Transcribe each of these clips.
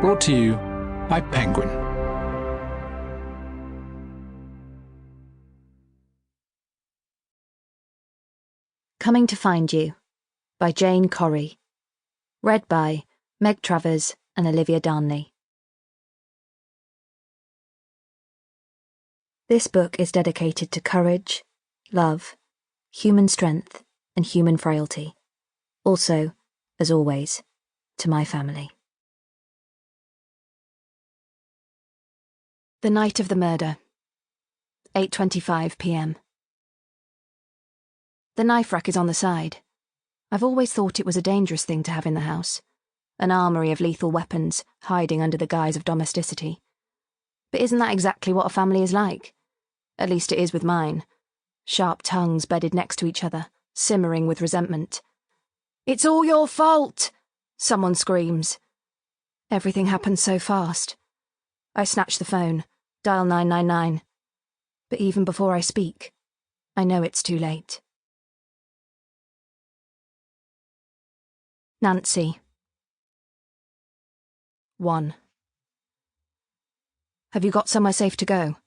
Brought to you by Penguin. Coming to Find You by Jane Corry. Read by Meg Travers and Olivia Darnley. This book is dedicated to courage, love, human strength, and human frailty. Also, as always, to my family. The night of the murder. 8:25 p.m. The knife rack is on the side. I've always thought it was a dangerous thing to have in the house. An armoury of lethal weapons hiding under the guise of domesticity. But isn't that exactly what a family is like? At least it is with mine. Sharp tongues bedded next to each other, simmering with resentment. "It's all your fault!" someone screams. Everything happens so fast. I snatch the phone, dial 999. But even before I speak, I know it's too late. Nancy. 1. "Have you got somewhere safe to go?"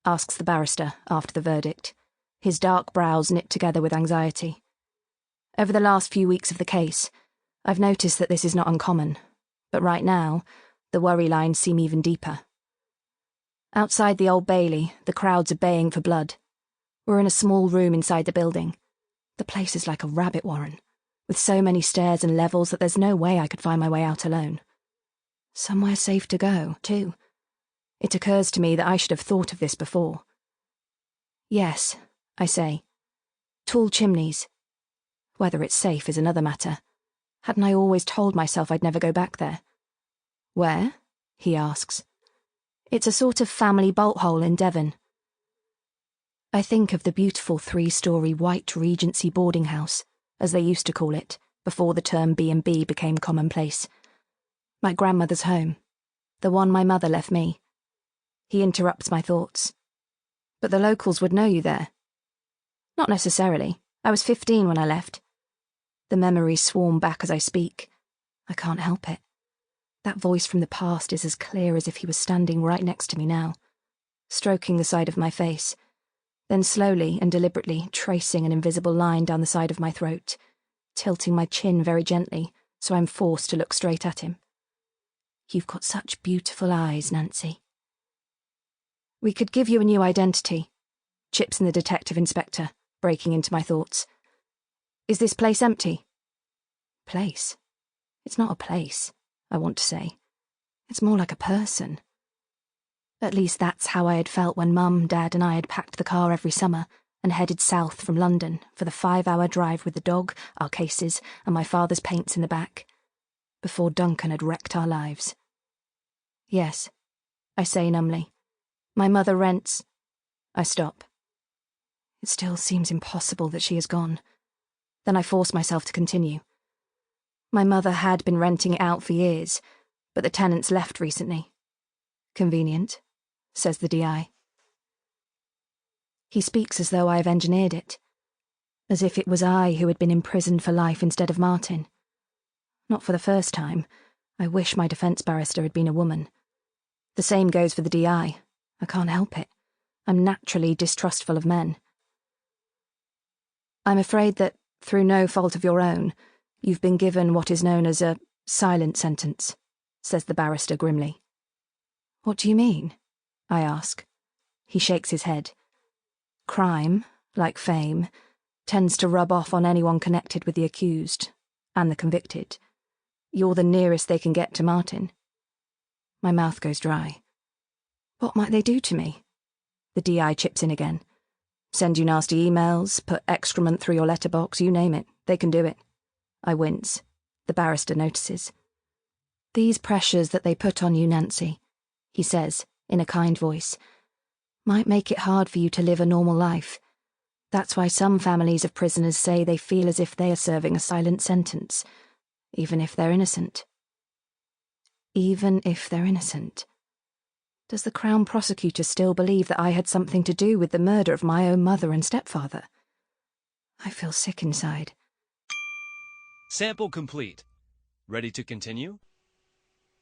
asks the barrister after the verdict, his dark brows knit together with anxiety. Over the last few weeks of the case, I've noticed that this is not uncommon, but right now, the worry lines seem even deeper. Outside the Old Bailey, the crowds are baying for blood. We're in a small room inside the building. The place is like a rabbit warren, with so many stairs and levels that there's no way I could find my way out alone. Somewhere safe to go, too. It occurs to me that I should have thought of this before. "Yes," I say. "Tall chimneys. Whether it's safe is another matter. Hadn't I always told myself I'd never go back there?" "Where?" he asks. "It's a sort of family bolt hole in Devon." I think of the beautiful 3-storey white Regency boarding house, as they used to call it, before the term B&B became commonplace. My grandmother's home, the one my mother left me. He interrupts my thoughts. "But the locals would know you there." "Not necessarily. I was 15 when I left." The memories swarm back as I speak. I can't help it. That voice from the past is as clear as if he was standing right next to me now, stroking the side of my face, then slowly and deliberately tracing an invisible line down the side of my throat, tilting my chin very gently so I'm forced to look straight at him. "You've got such beautiful eyes, Nancy." "We could give you a new identity," chips in the detective inspector, breaking into my thoughts. "Is this place empty?" Place? It's not a place, I want to say. It's more like a person. At least that's how I had felt when Mum, Dad and I had packed the car every summer and headed south from London for the 5-hour drive with the dog, our cases, and my father's paints in the back, before Duncan had wrecked our lives. "Yes," I say numbly. "My mother rents..." I stop. It still seems impossible that she has gone. Then I force myself to continue. "My mother had been renting it out for years, but the tenants left recently." "Convenient," says the DI. He speaks as though I have engineered it, as if it was I who had been imprisoned for life instead of Martin. Not for the first time. I wish my defence barrister had been a woman. The same goes for the DI. I can't help it. I'm naturally distrustful of men. "I'm afraid that, through no fault of your own, you've been given what is known as a silent sentence," says the barrister grimly. "What do you mean?" I ask. He shakes his head. "Crime, like fame, tends to rub off on anyone connected with the accused, and the convicted. You're the nearest they can get to Martin." My mouth goes dry. "What might they do to me?" The DI chips in again. "Send you nasty emails, put excrement through your letterbox, you name it. They can do it." I wince. The barrister notices. "These pressures that they put on you, Nancy," he says, in a kind voice, "might make it hard for you to live a normal life. That's why some families of prisoners say they feel as if they are serving a silent sentence, even if they're innocent." Even if they're innocent. Does the Crown prosecutor still believe that I had something to do with the murder of my own mother and stepfather? I feel sick inside. Sample complete. Ready to continue?